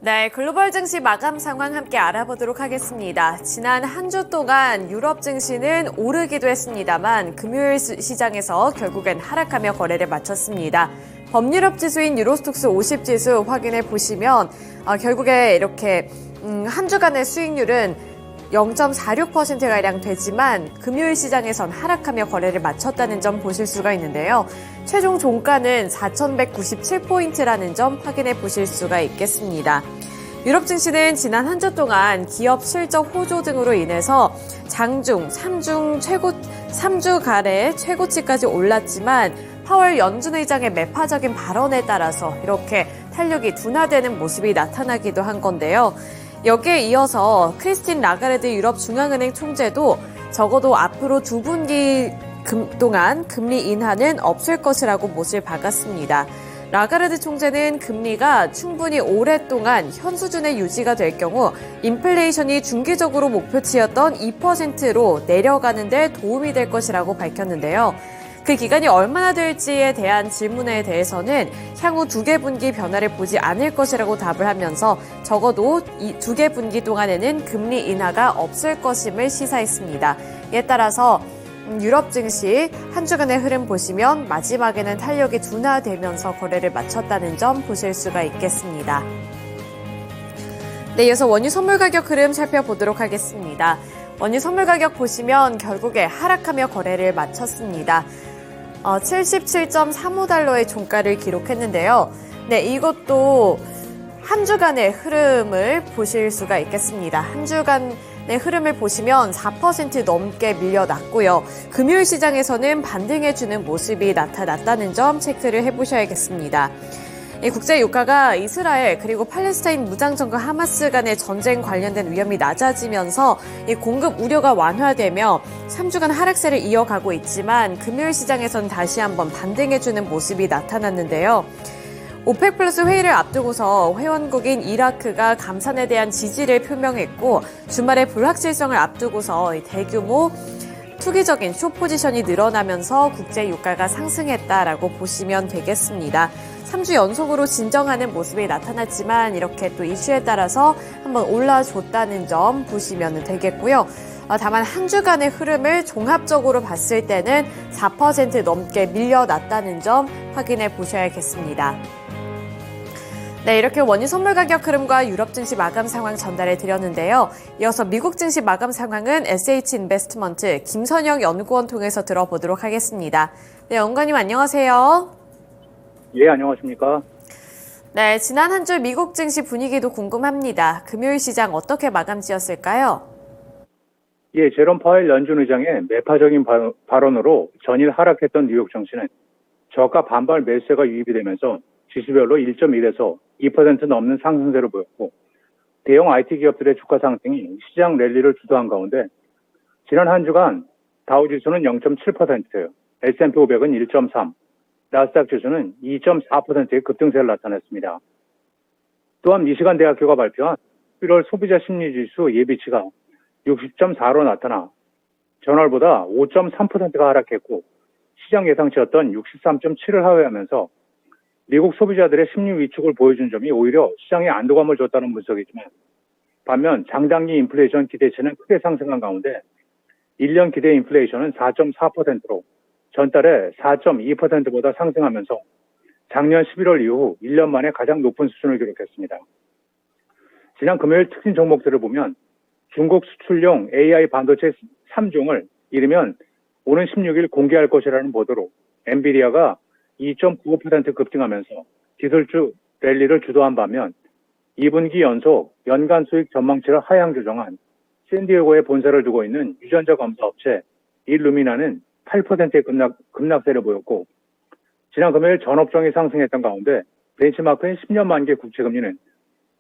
네, 글로벌 증시 마감 상황 함께 알아보도록 하겠습니다. 지난 한 주 동안 유럽 증시는 오르기도 했습니다만 금요일 시장에서 결국엔 하락하며 거래를 마쳤습니다. 범유럽 지수인 유로스톡스 50 지수 확인해 보시면 결국에 이렇게 한 주간의 수익률은 0.46%가량 되지만 금요일 시장에선 하락하며 거래를 마쳤다는 점 보실 수가 있는데요. 최종 종가는 4,197포인트라는 점 확인해 보실 수가 있겠습니다. 유럽 증시는 지난 한 주 동안 기업 실적 호조 등으로 인해서 장중, 3주간의 최고치까지 올랐지만 파월 연준 의장의 매파적인 발언에 따라서 이렇게 탄력이 둔화되는 모습이 나타나기도 한 건데요. 여기에 이어서 크리스틴 라가르드 유럽 중앙은행 총재도 적어도 앞으로 2분기 동안 금리 인하는 없을 것이라고 못을 박았습니다. 라가르드 총재는 금리가 충분히 오랫동안 현 수준의 유지가 될 경우 인플레이션이 중기적으로 목표치였던 2%로 내려가는 데 도움이 될 것이라고 밝혔는데요. 그 기간이 얼마나 될지에 대한 질문에 대해서는 향후 2개 분기 변화를 보지 않을 것이라고 답을 하면서 적어도 이 2개 분기 동안에는 금리 인하가 없을 것임을 시사했습니다. 이에 따라서 유럽 증시 한 주간의 흐름 보시면 마지막에는 탄력이 둔화되면서 거래를 마쳤다는 점 보실 수가 있겠습니다. 네, 이어서 원유 선물 가격 흐름 살펴보도록 하겠습니다. 원유 선물 가격 보시면 결국에 하락하며 거래를 마쳤습니다. 77.35달러의 종가를 기록했는데요. 네, 이것도 한 주간의 흐름을 보실 수가 있겠습니다. 한 주간의 흐름을 보시면 4% 넘게 밀려났고요. 금요일 시장에서는 반등해주는 모습이 나타났다는 점 체크를 해보셔야겠습니다. 국제 유가가 이스라엘 그리고 팔레스타인 무장정과 하마스 간의 전쟁 관련된 위험이 낮아지면서 공급 우려가 완화되며 3주간 하락세를 이어가고 있지만 금요일 시장에선 다시 한번 반등해주는 모습이 나타났는데요. 오펙 플러스 회의를 앞두고서 회원국인 이라크가 감산에 대한 지지를 표명했고 주말에 불확실성을 앞두고서 대규모 투기적인 숏 포지션이 늘어나면서 국제 유가가 상승했다라고 보시면 되겠습니다. 3주 연속으로 진정하는 모습이 나타났지만 이렇게 또 이슈에 따라서 한번 올라줬다는 점 보시면 되겠고요. 다만 한 주간의 흐름을 종합적으로 봤을 때는 4% 넘게 밀려났다는 점 확인해 보셔야겠습니다. 네, 이렇게 원유 선물 가격 흐름과 유럽 증시 마감 상황 전달해 드렸는데요. 이어서 미국 증시 마감 상황은 SH인베스트먼트 김선영 연구원 통해서 들어보도록 하겠습니다. 네, 연구원님 안녕하세요. 예, 안녕하십니까. 네, 지난 한 주 미국 증시 분위기도 궁금합니다. 금요일 시장 어떻게 마감 지었을까요? 예, 제롬 파웰 연준 의장의 매파적인 발언으로 전일 하락했던 뉴욕 증시는 저가 반발 매수세가 유입이 되면서 지수별로 1.1에서 2% 넘는 상승세를 보였고 대형 IT 기업들의 주가 상승이 시장 랠리를 주도한 가운데 지난 한 주간 다우지수는 0.7%, S&P 500은 1.3%, 나스닥 지수는 2.4%의 급등세를 나타냈습니다. 또한 미시간 대학교가 발표한 1월 소비자 심리지수 예비치가 60.4로 나타나 전월보다 5.3%가 하락했고 시장 예상치였던 63.7을 하회하면서 미국 소비자들의 심리 위축을 보여준 점이 오히려 시장에 안도감을 줬다는 분석이지만 반면 장단기 인플레이션 기대치는 크게 상승한 가운데 1년 기대 인플레이션은 4.4%로 전달에 4.2%보다 상승하면서 작년 11월 이후 1년 만에 가장 높은 수준을 기록했습니다. 지난 금요일 특징 종목들을 보면 중국 수출용 AI 반도체 3종을 이르면 오는 16일 공개할 것이라는 보도로 엔비디아가 2.95% 급등하면서 기술주 랠리를 주도한 반면 2분기 연속 연간 수익 전망치를 하향 조정한 샌디에고에 본사를 두고 있는 유전자 검사 업체 일루미나는 8%의 급락세를 보였고 지난 금요일 전업종이 상승했던 가운데 벤치마크인 10년 만기 국채금리는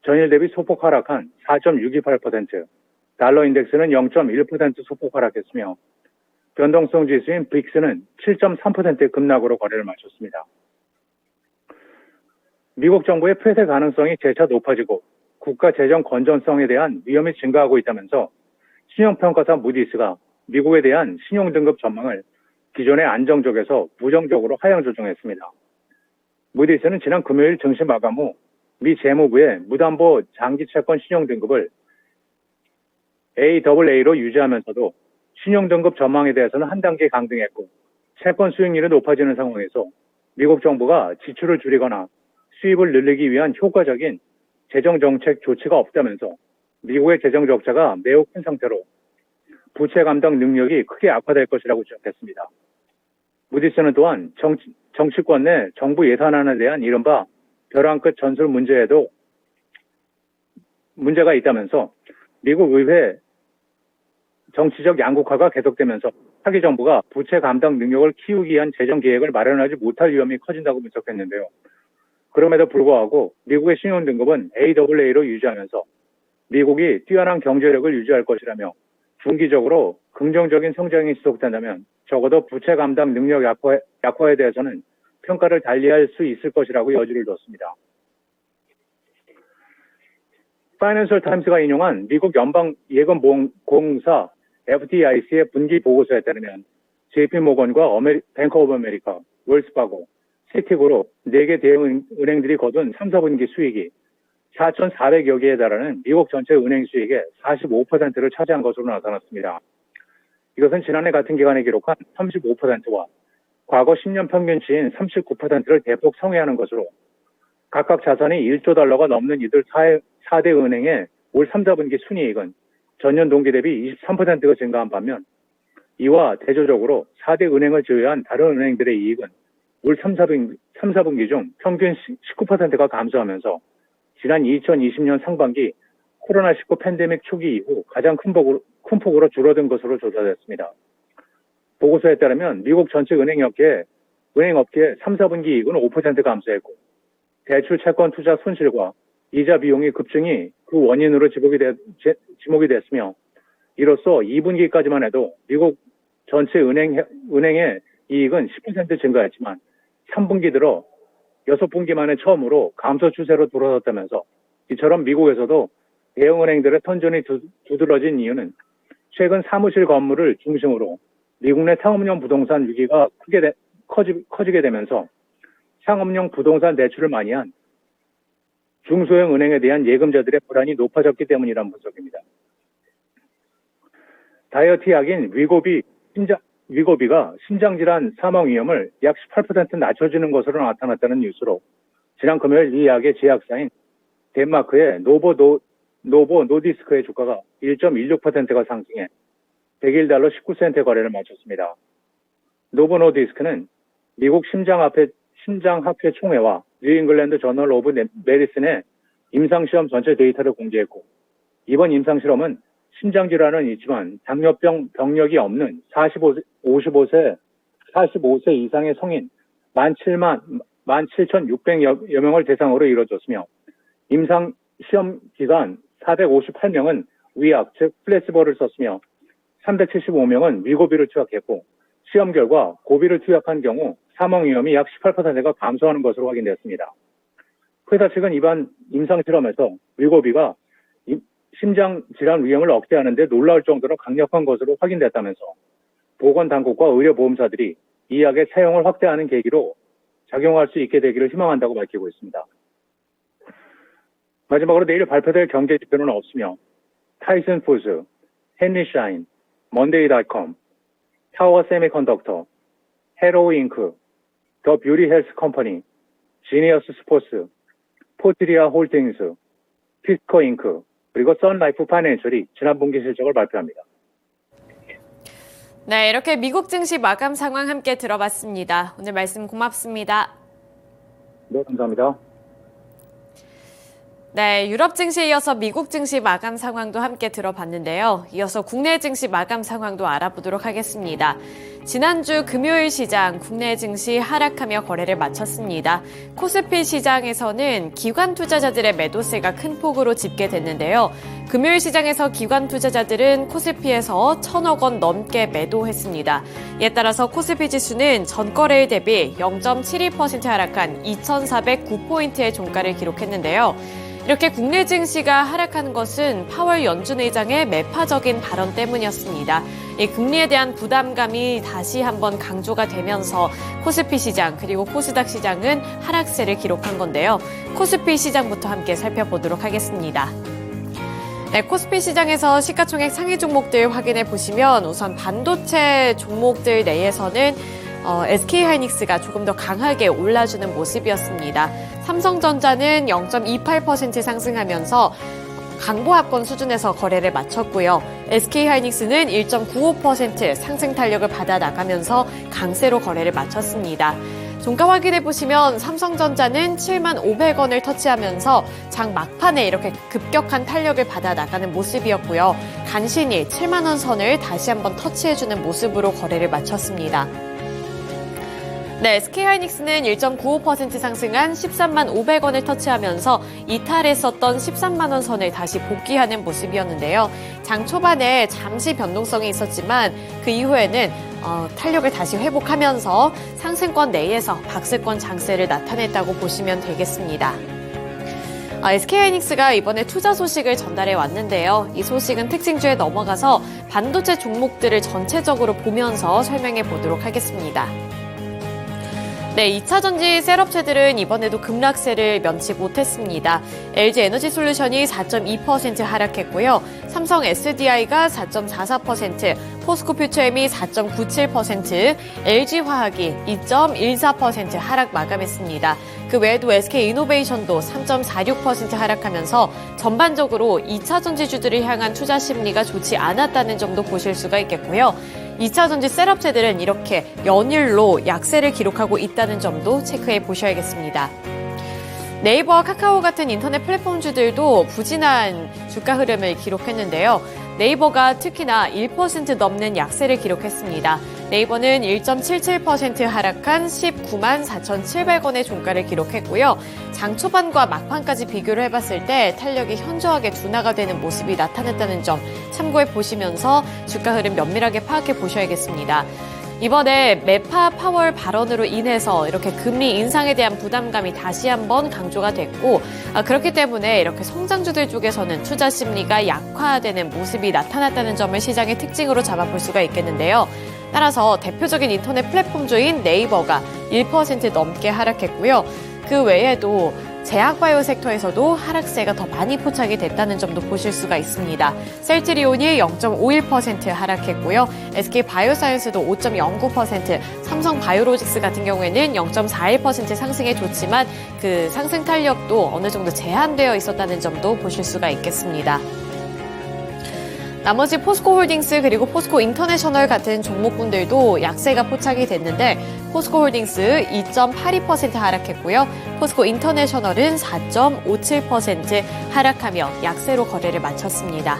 전일 대비 소폭 하락한 4.628%, 달러 인덱스는 0.1% 소폭 하락했으며 변동성 지수인 브릭스는 7.3%의 급락으로 거래를 마쳤습니다. 미국 정부의 폐쇄 가능성이 재차 높아지고 국가 재정 건전성에 대한 위험이 증가하고 있다면서 신용평가사 무디스가 미국에 대한 신용등급 전망을 기존의 안정적에서 부정적으로 하향 조정했습니다. 무디스는 지난 금요일 증시 마감 후 미 재무부의 무담보 장기 채권 신용 등급을 AAA로 유지하면서도 신용 등급 전망에 대해서는 한 단계 강등했고 채권 수익률이 높아지는 상황에서 미국 정부가 지출을 줄이거나 수입을 늘리기 위한 효과적인 재정 정책 조치가 없다면서 미국의 재정 적자가 매우 큰 상태로 부채 감당 능력이 크게 악화될 것이라고 지적했습니다. 무디스는 또한 정치권 내 정부 예산안에 대한 이른바 벼랑 끝 전술 문제에도 문제가 있다면서 미국 의회 정치적 양극화가 계속되면서 차기 정부가 부채 감당 능력을 키우기 위한 재정 계획을 마련하지 못할 위험이 커진다고 분석했는데요. 그럼에도 불구하고 미국의 신용 등급은 AAA로 유지하면서 미국이 뛰어난 경제력을 유지할 것이라며 중기적으로 긍정적인 성장이 지속된다면 적어도 부채 감당 능력 약화에 대해서는 평가를 달리할 수 있을 것이라고 여지를 뒀습니다. 파이낸셜 타임스가 인용한 미국 연방 예금보험공사 FDIC의 분기 보고서에 따르면 JP모건과 뱅크 오브 아메리카, 웰스파고, 시티그룹 4개 대형 은행들이 거둔 3, 4분기 수익이 4,400여 개에 달하는 미국 전체 은행 수익의 45%를 차지한 것으로 나타났습니다. 이것은 지난해 같은 기간에 기록한 35%와 과거 10년 평균치인 39%를 대폭 상회하는 것으로 각각 자산이 1조 달러가 넘는 이들 4대 은행의 올 3, 4분기 순이익은 전년 동기 대비 23%가 증가한 반면 이와 대조적으로 4대 은행을 제외한 다른 은행들의 이익은 올 3, 4분기 중 평균 19%가 감소하면서 지난 2020년 상반기 코로나19 팬데믹 초기 이후 가장 큰 폭으로 줄어든 것으로 조사됐습니다. 보고서에 따르면 미국 전체 은행업계의 3, 4분기 이익은 5% 감소했고 대출 채권 투자 손실과 이자 비용이 급증이 그 원인으로 지목이 됐으며 이로써 2분기까지만 해도 미국 전체 은행의 이익은 10% 증가했지만 3분기 들어 6분기 만에 처음으로 감소 추세로 돌아섰다면서 이처럼 미국에서도 대형은행들의 선전이 두드러진 이유는 최근 사무실 건물을 중심으로 미국 내 상업용 부동산 위기가 커지게 되면서 상업용 부동산 대출을 많이 한 중소형 은행에 대한 예금자들의 불안이 높아졌기 때문이라는 분석입니다. 다이어트 약인 위고비가 심장질환 사망 위험을 약 18% 낮춰주는 것으로 나타났다는 뉴스로 지난 금요일 이 약의 제약사인 덴마크의 노보 노디스크의 주가가 1.16%가 상승해 101달러 19센트의 거래를 마쳤습니다. 노보 노디스크는 미국 심장학회 총회와 뉴잉글랜드 저널 오브 메디슨의 임상시험 전체 데이터를 공개했고 이번 임상실험은 심장질환은 있지만 당뇨병 병력이 없는 45세 이상의 성인 17,600여 명을 대상으로 이루어졌으며 임상 시험 기간 458명은 위약, 즉 플래시보를 썼으며 375명은 위고비를 투약했고 시험 결과 고비를 투약한 경우 사망 위험이 약 18%가 감소하는 것으로 확인됐습니다. 회사 측은 이번 임상실험에서 위고비가 심장 질환 위험을 억제하는 데 놀라울 정도로 강력한 것으로 확인됐다면서 보건당국과 의료보험사들이 이 약의 사용을 확대하는 계기로 작용할 수 있게 되기를 희망한다고 밝히고 있습니다. 마지막으로 내일 발표될 경제 지표는 없으며 타이슨 푸드, 헨리 샤인, 먼데이닷컴, 타워 세미컨덕터, 헤로우 잉크, 더 뷰티 헬스 컴퍼니, 지니어스 스포츠, 포트리아 홀딩스, 피스코 잉크, 그리고 선라이프 파이낸셜이 지난 분기 실적을 발표합니다. 네, 이렇게 미국 증시 마감 상황 함께 들어봤습니다. 오늘 말씀 고맙습니다. 네, 감사합니다. 네, 유럽 증시에 이어서 미국 증시 마감 상황도 함께 들어봤는데요. 이어서 국내 증시 마감 상황도 알아보도록 하겠습니다. 지난주 금요일 시장 국내 증시 하락하며 거래를 마쳤습니다. 코스피 시장에서는 기관 투자자들의 매도세가 큰 폭으로 집계됐는데요. 금요일 시장에서 기관 투자자들은 코스피에서 1,000억 원 넘게 매도했습니다. 이에 따라서 코스피 지수는 전거래일 대비 0.72% 하락한 2,409포인트의 종가를 기록했는데요. 이렇게 국내 증시가 하락하는 것은 파월 연준 의장의 매파적인 발언 때문이었습니다. 이 금리에 대한 부담감이 다시 한번 강조가 되면서 코스피 시장 그리고 코스닥 시장은 하락세를 기록한 건데요. 코스피 시장부터 함께 살펴보도록 하겠습니다. 네, 코스피 시장에서 시가총액 상위 종목들 확인해 보시면 우선 반도체 종목들 내에서는 SK하이닉스가 조금 더 강하게 올라주는 모습이었습니다. 삼성전자는 0.28% 상승하면서 강보합권 수준에서 거래를 마쳤고요. SK하이닉스는 1.95% 상승 탄력을 받아 나가면서 강세로 거래를 마쳤습니다. 종가 확인해 보시면 삼성전자는 75,500원을 터치하면서 장 막판에 이렇게 급격한 탄력을 받아 나가는 모습이었고요. 간신히 70,000원 선을 다시 한번 터치해주는 모습으로 거래를 마쳤습니다. 네, SK하이닉스는 1.95% 상승한 135,000원을 터치하면서 이탈했었던 130,000원 선을 다시 복귀하는 모습이었는데요. 장 초반에 잠시 변동성이 있었지만 그 이후에는 탄력을 다시 회복하면서 상승권 내에서 박스권 장세를 나타냈다고 보시면 되겠습니다. SK하이닉스가 이번에 투자 소식을 전달해 왔는데요. 이 소식은 특징주에 넘어가서 반도체 종목들을 전체적으로 보면서 설명해 보도록 하겠습니다. 네, 2차전지 셀업체들은 이번에도 급락세를 면치 못했습니다. LG에너지솔루션이 4.2% 하락했고요. 삼성 SDI가 4.44%, 포스코퓨처엠이 4.97%, LG화학이 2.14% 하락 마감했습니다. 그 외에도 SK이노베이션도 3.46% 하락하면서 전반적으로 2차전지주들을 향한 투자 심리가 좋지 않았다는 점도 보실 수가 있겠고요. 2차전지 셀업체들은 이렇게 연일로 약세를 기록하고 있다는 점도 체크해 보셔야겠습니다. 네이버와 카카오 같은 인터넷 플랫폼주들도 부진한 주가 흐름을 기록했는데요. 네이버가 특히나 1% 넘는 약세를 기록했습니다. 네이버는 1.77% 하락한 194,700원의 종가를 기록했고요. 장 초반과 막판까지 비교를 해봤을 때 탄력이 현저하게 둔화가 되는 모습이 나타났다는 점 참고해 보시면서 주가 흐름 면밀하게 파악해 보셔야겠습니다. 이번에 매파 파월 발언으로 인해서 이렇게 금리 인상에 대한 부담감이 다시 한번 강조가 됐고 그렇기 때문에 이렇게 성장주들 쪽에서는 투자 심리가 약화되는 모습이 나타났다는 점을 시장의 특징으로 잡아볼 수가 있겠는데요. 따라서 대표적인 인터넷 플랫폼주인 네이버가 1% 넘게 하락했고요. 그 외에도 제약바이오 섹터에서도 하락세가 더 많이 포착이 됐다는 점도 보실 수가 있습니다. 셀트리온이 0.51% 하락했고요. SK바이오사이언스도 5.09%, 삼성바이오로직스 같은 경우에는 0.41% 상승에 줬지만 그 상승 탄력도 어느 정도 제한되어 있었다는 점도 보실 수가 있겠습니다. 나머지 포스코홀딩스 그리고 포스코인터내셔널 같은 종목군들도 약세가 포착이 됐는데 포스코홀딩스 2.82% 하락했고요. 포스코인터내셔널은 4.57% 하락하며 약세로 거래를 마쳤습니다.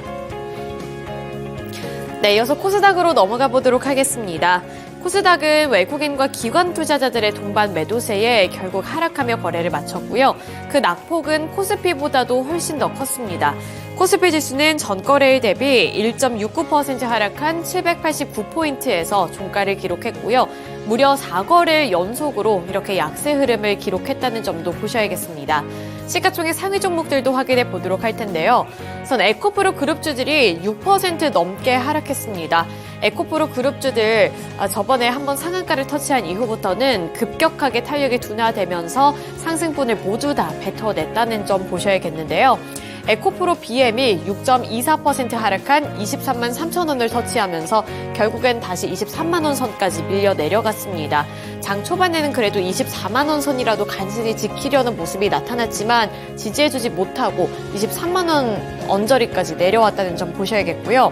네, 이어서 코스닥으로 넘어가 보도록 하겠습니다. 코스닥은 외국인과 기관 투자자들의 동반 매도세에 결국 하락하며 거래를 마쳤고요. 그 낙폭은 코스피보다도 훨씬 더 컸습니다. 코스피 지수는 전거래일 대비 1.69% 하락한 789포인트에서 종가를 기록했고요. 무려 4거래일 연속으로 이렇게 약세 흐름을 기록했다는 점도 보셔야겠습니다. 시가총액 상위 종목들도 확인해 보도록 할 텐데요. 우선 에코프로 그룹주들이 6% 넘게 하락했습니다. 에코프로 그룹주들 저번에 한번 상한가를 터치한 이후부터는 급격하게 탄력이 둔화되면서 상승분을 모두 다 뱉어냈다는 점 보셔야겠는데요. 에코프로 BM이 6.24% 하락한 23만 3천 원을 터치하면서 결국엔 다시 23만 원 선까지 밀려 내려갔습니다. 장 초반에는 그래도 24만 원 선이라도 간신히 지키려는 모습이 나타났지만 지지해주지 못하고 23만 원 언저리까지 내려왔다는 점 보셔야겠고요.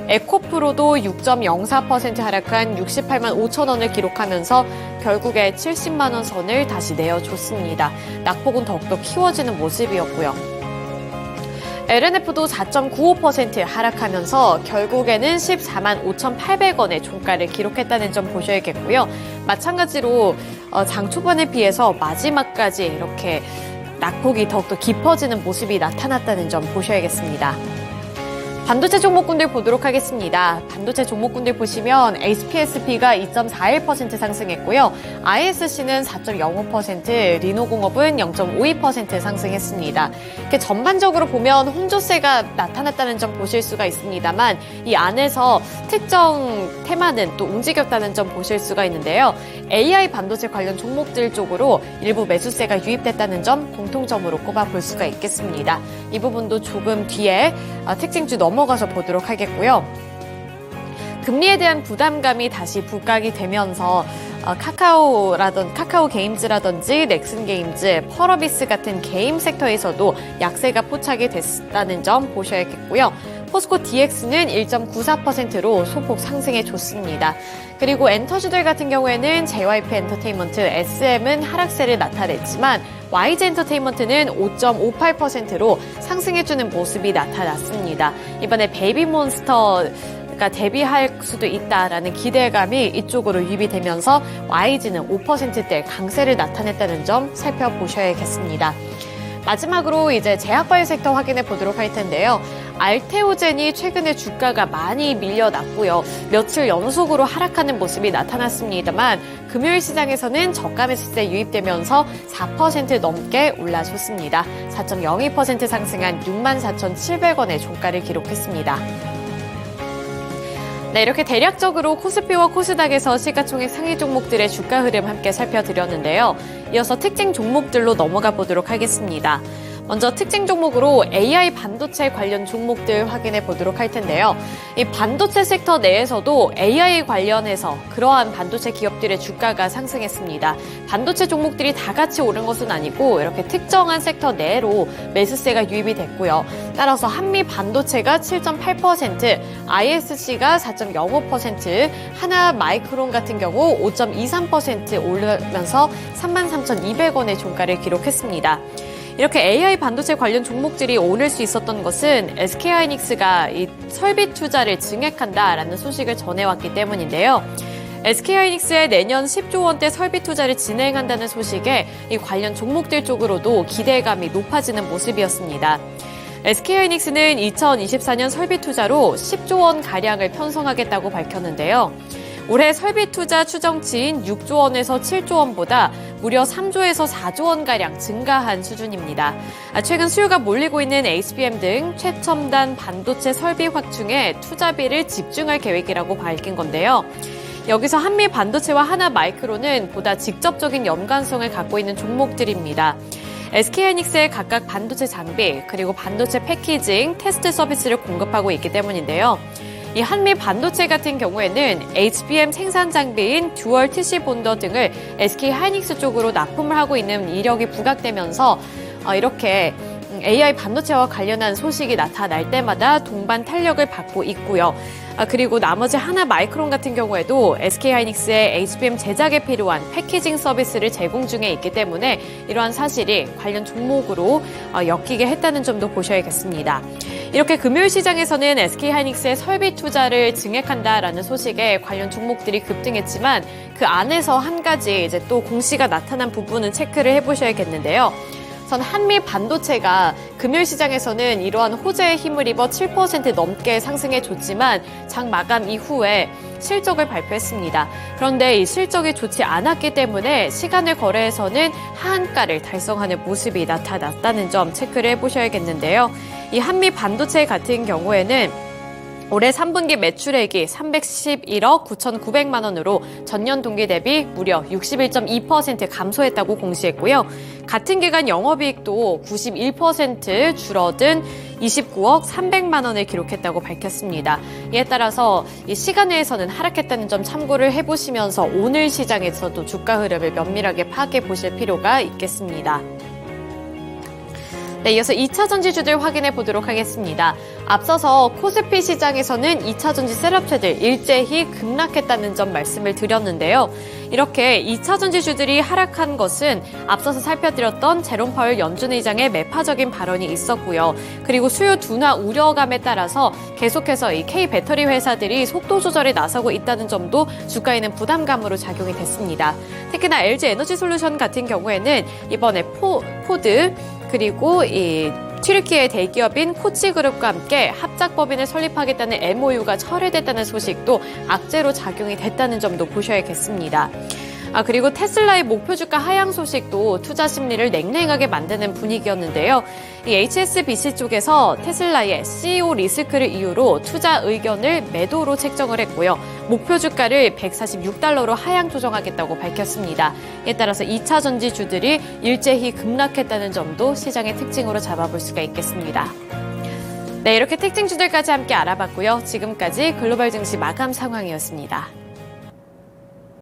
에코프로도 6.04% 하락한 68만 5천 원을 기록하면서 결국에 70만 원 선을 다시 내어줬습니다. 낙폭은 더욱더 키워지는 모습이었고요. LNF도 4.95% 하락하면서 결국에는 14만 5,800원의 종가를 기록했다는 점 보셔야겠고요. 마찬가지로 장 초반에 비해서 마지막까지 이렇게 낙폭이 더욱더 깊어지는 모습이 나타났다는 점 보셔야겠습니다. 반도체 종목군들 보도록 하겠습니다. 반도체 종목군들 보시면 HPSB가 2.41% 상승했고요. ISC는 4.05%, 리노공업은 0.52% 상승했습니다. 이렇게 전반적으로 보면 혼조세가 나타났다는 점 보실 수가 있습니다만 이 안에서 특정 테마는 또 움직였다는 점 보실 수가 있는데요. AI 반도체 관련 종목들 쪽으로 일부 매수세가 유입됐다는 점 공통점으로 꼽아볼 수가 있겠습니다. 이 부분도 조금 뒤에 특징주 넘어가서 보도록 하겠고요. 금리에 대한 부담감이 다시 부각이 되면서 카카오 게임즈라든지 넥슨 게임즈, 펄어비스 같은 게임 섹터에서도 약세가 포착이 됐다는 점 보셔야겠고요. 포스코 DX는 1.94%로 소폭 상승해 줬습니다. 그리고 엔터주들 같은 경우에는 JYP 엔터테인먼트, SM은 하락세를 나타냈지만 YG 엔터테인먼트는 5.58%로 상승해주는 모습이 나타났습니다. 이번에 베이비몬스터가 데뷔할 수도 있다라는 기대감이 이쪽으로 유입이 되면서 YG는 5%대 강세를 나타냈다는 점 살펴보셔야겠습니다. 마지막으로 이제 제약바이오 섹터 확인해 보도록 할 텐데요. 알테오젠이 최근에 주가가 많이 밀려났고요. 며칠 연속으로 하락하는 모습이 나타났습니다만 금요일 시장에서는 저가 매수세 유입되면서 4% 넘게 올라줬습니다. 4.02% 상승한 64,700원의 종가를 기록했습니다. 네, 이렇게 대략적으로 코스피와 코스닥에서 시가총액 상위 종목들의 주가 흐름 함께 살펴드렸는데요. 이어서 특징 종목들로 넘어가 보도록 하겠습니다. 먼저 특징 종목으로 AI 반도체 관련 종목들 확인해 보도록 할 텐데요. 이 반도체 섹터 내에서도 AI 관련해서 그러한 반도체 기업들의 주가가 상승했습니다. 반도체 종목들이 다 같이 오른 것은 아니고 이렇게 특정한 섹터 내로 매수세가 유입이 됐고요. 따라서 한미 반도체가 7.8%, ISC가 4.05%, 하나 마이크론 같은 경우 5.23% 오르면서 33,200원의 종가를 기록했습니다. 이렇게 AI 반도체 관련 종목들이 오를 수 있었던 것은 SK하이닉스가 이 설비 투자를 증액한다라는 소식을 전해왔기 때문인데요. SK하이닉스의 내년 10조 원대 설비 투자를 진행한다는 소식에 이 관련 종목들 쪽으로도 기대감이 높아지는 모습이었습니다. SK하이닉스는 2024년 설비 투자로 10조 원 가량을 편성하겠다고 밝혔는데요. 올해 설비 투자 추정치인 6조 원에서 7조 원보다 무려 3조에서 4조 원가량 증가한 수준입니다. 최근 수요가 몰리고 있는 HBM 등 최첨단 반도체 설비 확충에 투자비를 집중할 계획이라고 밝힌 건데요. 여기서 한미 반도체와 하나 마이크론은 보다 직접적인 연관성을 갖고 있는 종목들입니다. SK하이닉스에 각각 반도체 장비, 그리고 반도체 패키징, 테스트 서비스를 공급하고 있기 때문인데요. 이 한미 반도체 같은 경우에는 HBM 생산 장비인 듀얼 TC 본더 등을 SK하이닉스 쪽으로 납품을 하고 있는 이력이 부각되면서 이렇게 AI 반도체와 관련한 소식이 나타날 때마다 동반 탄력을 받고 있고요. 그리고 나머지 하나 마이크론 같은 경우에도 SK하이닉스의 HBM 제작에 필요한 패키징 서비스를 제공 중에 있기 때문에 이러한 사실이 관련 종목으로 엮이게 했다는 점도 보셔야겠습니다. 이렇게 금요일 시장에서는 SK하이닉스의 설비 투자를 증액한다라는 소식에 관련 종목들이 급등했지만 그 안에서 한 가지 이제 또 공시가 나타난 부분은 체크를 해보셔야겠는데요. 한미 반도체가 금요일 시장에서는 이러한 호재에 힘을 입어 7% 넘게 상승해줬지만 장 마감 이후에 실적을 발표했습니다. 그런데 이 실적이 좋지 않았기 때문에 시간을 거래해서는 하한가를 달성하는 모습이 나타났다는 점 체크를 해보셔야겠는데요. 이 한미 반도체 같은 경우에는 올해 3분기 매출액이 311억 9,900만 원으로 전년 동기 대비 무려 61.2% 감소했다고 공시했고요. 같은 기간 영업이익도 91% 줄어든 29억 300만 원을 기록했다고 밝혔습니다. 이에 따라서 이 시간 외에서는 하락했다는 점 참고를 해보시면서 오늘 시장에서도 주가 흐름을 면밀하게 파악해 보실 필요가 있겠습니다. 네, 이어서 2차 전지주들 확인해 보도록 하겠습니다. 앞서서 코스피 시장에서는 2차 전지 셋업체들 일제히 급락했다는 점 말씀을 드렸는데요. 이렇게 2차 전지주들이 하락한 것은 앞서서 살펴드렸던 제롬 파월 연준 의장의 매파적인 발언이 있었고요. 그리고 수요 둔화 우려감에 따라서 계속해서 이 K 배터리 회사들이 속도 조절에 나서고 있다는 점도 주가에는 부담감으로 작용이 됐습니다. 특히나 LG 에너지 솔루션 같은 경우에는 이번에 포드 그리고 이 튀르키예 대기업인 코치그룹과 함께 합작법인을 설립하겠다는 MOU가 철회됐다는 소식도 악재로 작용이 됐다는 점도 보셔야겠습니다. 그리고 테슬라의 목표 주가 하향 소식도 투자 심리를 냉랭하게 만드는 분위기였는데요. 이 HSBC 쪽에서 테슬라의 CEO 리스크를 이유로 투자 의견을 매도로 책정을 했고요. 목표 주가를 146달러로 하향 조정하겠다고 밝혔습니다. 이에 따라서 2차 전지주들이 일제히 급락했다는 점도 시장의 특징으로 잡아볼 수가 있겠습니다. 네, 이렇게 특징주들까지 함께 알아봤고요. 지금까지 글로벌 증시 마감 상황이었습니다.